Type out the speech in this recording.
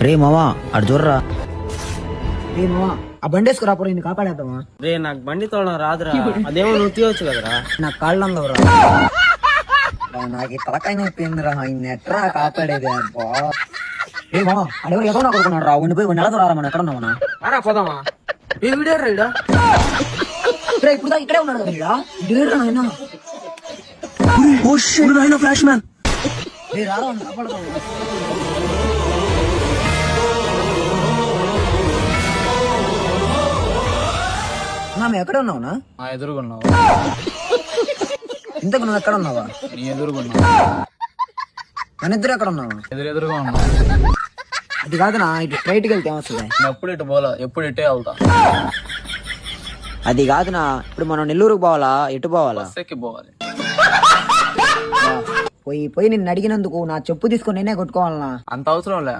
రే మావా అటు చూడరా. రే మావా ఆ బండి వేసుకురాపోరా ఇన్ని కాపాడేద్దామా. రే నాకు బండి తోడడం రాదురా, అదేమో నువ్వు తీయవచ్చు కదరా. నాకు కాళ్ళు అందవురా. నాకు తలకాయ అయిపోయిందిరా, ఇన్ని ఎట్రా కాపాడేది. అబ్బా ఏ మావా అడెవరు ఎక్కడ కొడుకున్నాడు రా, ఉండిపోయి నెలతో రారా మనం ఎక్కడ ఉన్నామన్నా. రా పోదామా. ఏ వీడియో రైడా ఇప్పుడు దాకా ఇక్కడే ఉన్నాడు కదా ఆయన. ఫ్లాష్ మ్యాన్ రారా కాపాడుకో. మేము ఎక్కడ ఉన్నావునా? ఎదురుగున్నావు. ఇంతకు నువ్వు ఎక్కడ ఉన్నావా? నీ ఎదురుగున్నావు. మన ఇద్దరు ఎక్కడ ఉన్నావు? ఎదురుగా ఉన్నావు. అది కాదునా, ఇటు స్ట్రైట్కి వెళ్తే ఏమొస్తుంది? ఎప్పుడు ఇటు పోలా, ఎప్పుడు ఇటే వెళ్తా. అది కాదునా, ఇప్పుడు మనం నెల్లూరుకు పోవాలా ఎటు పోవాలా? బస్సెక్కి పోవాలి. పోయి పోయి నిన్ను అడిగినందుకు నా చెప్పు తీసుకొని నేనే కొట్టుకోవాలనా? అంత అవసరం లే.